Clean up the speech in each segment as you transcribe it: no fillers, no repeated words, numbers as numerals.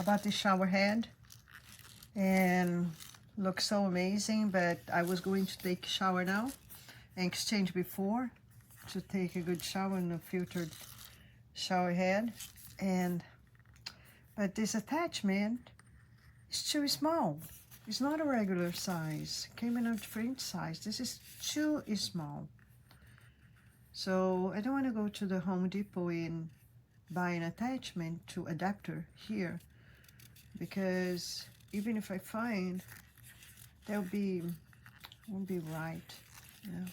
about this shower head, and looks so amazing, but I was going to take a shower now and exchange before to take a good shower in a filtered shower head, but this attachment is too small. It's not a regular size. It came in a different size. This is too small. So I don't want to go to the Home Depot and buy an attachment to adapter here, because even if I find, won't be right. Yeah.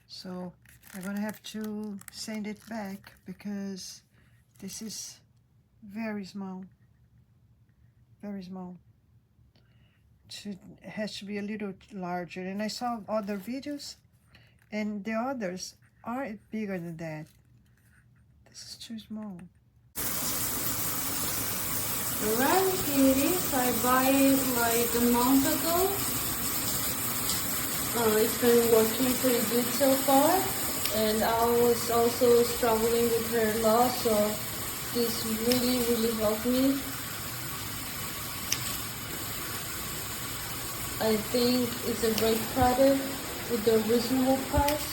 So I'm gonna have to send it back because this is very small. Very small. It has to be a little larger. And I saw other videos, and the others are bigger than that. This is too small. Alright, kitties, I bought it like a month ago. It's been working pretty good so far, and I was also struggling with hair loss, so this really helped me. I think it's a great product with a reasonable price.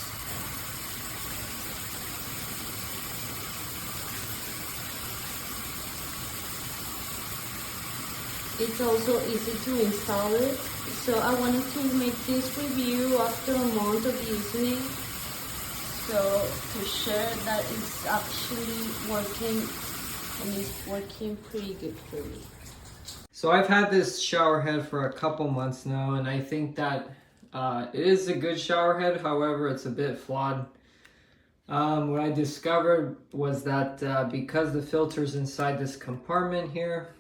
It's also easy to install it. So I wanted to make this review after a month of using it. So to share that it's actually working, and it's working pretty good for me. So I've had this shower head for a couple months now, and I think that it is a good shower head. However, it's a bit flawed. What I discovered was that because the filter's inside this compartment here,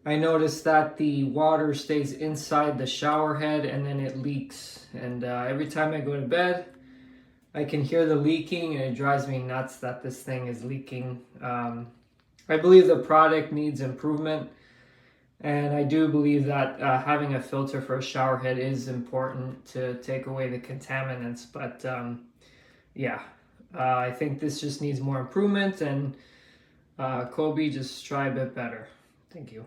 I noticed that the water stays inside the shower head and then it leaks. And every time I go to bed, I can hear the leaking, and it drives me nuts that this thing is leaking. I believe the product needs improvement. And I do believe that having a filter for a shower head is important to take away the contaminants. But yeah, I think this just needs more improvement, and Cobbe, just try a bit better. Thank you.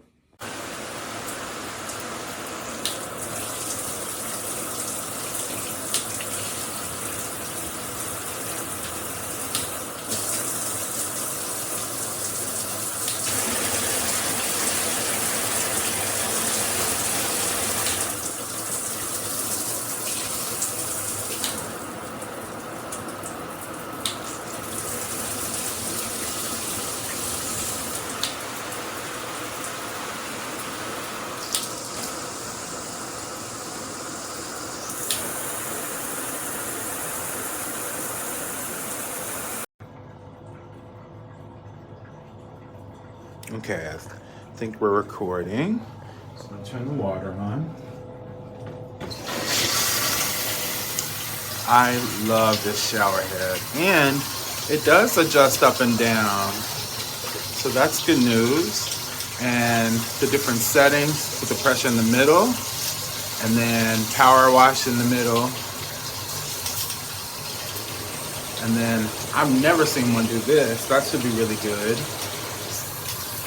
Okay, I think we're recording. So I'll turn the water on. I love this shower head, and it does adjust up and down. So that's good news. And the different settings with the pressure in the middle, and then power wash in the middle. And then I've never seen one do this. That should be really good.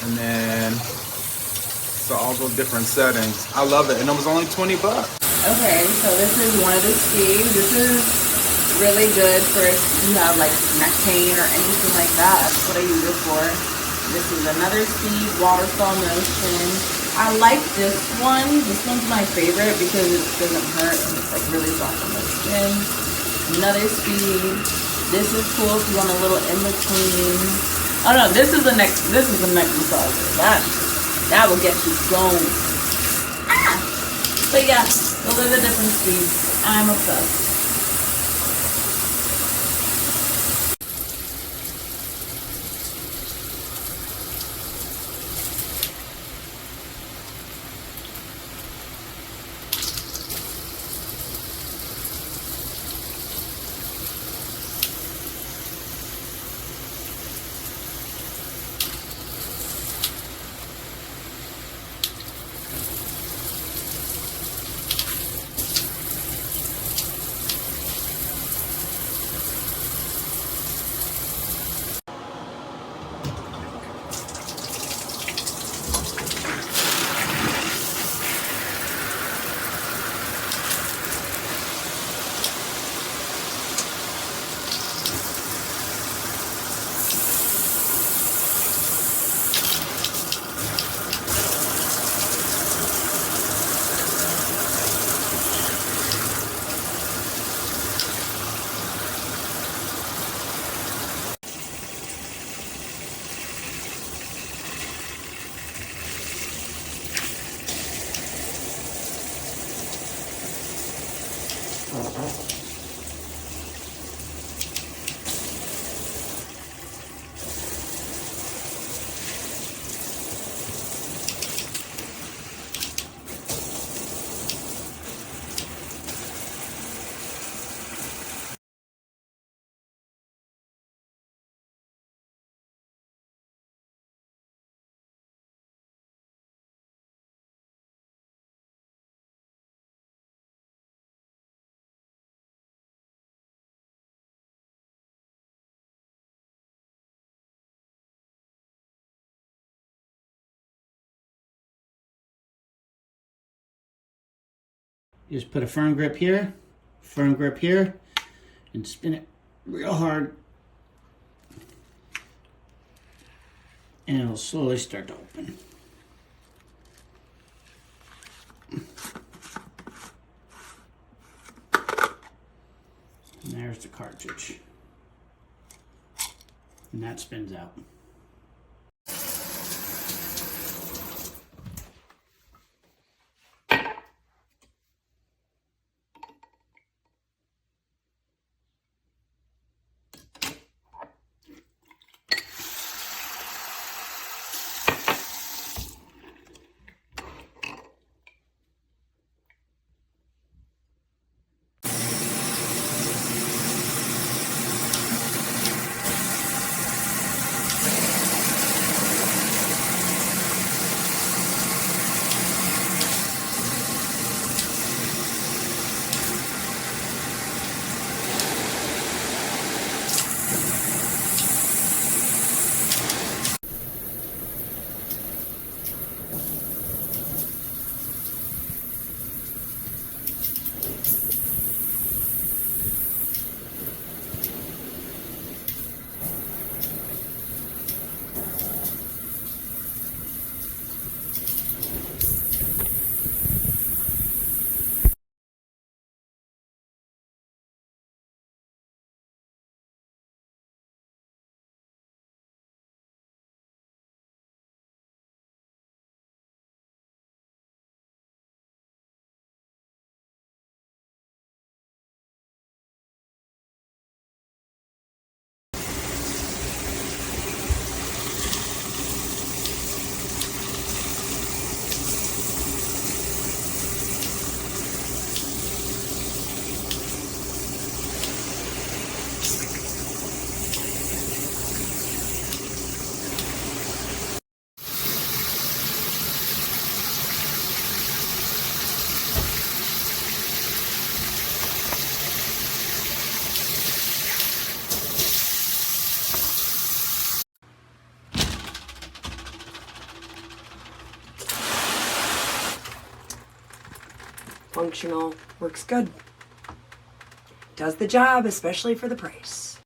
And then, so all those different settings. I love it, and it was only 20 bucks. Okay, so this is one of the speeds. This is really good for if you have like neck pain or anything like that. That's what I use it for. This is another speed, waterfall motion. I like this one. This one's my favorite because it doesn't hurt and it's like really soft on the skin. Another speed. This is cool if you want a little in between. Oh no, this is the neck massager. That will get you going. But yeah, those are the different speeds. I'm obsessed. You just put a firm grip here, and spin it real hard. And it'll slowly start to open. And there's the cartridge. And that spins out. Functional, works good. Does the job, especially for the price.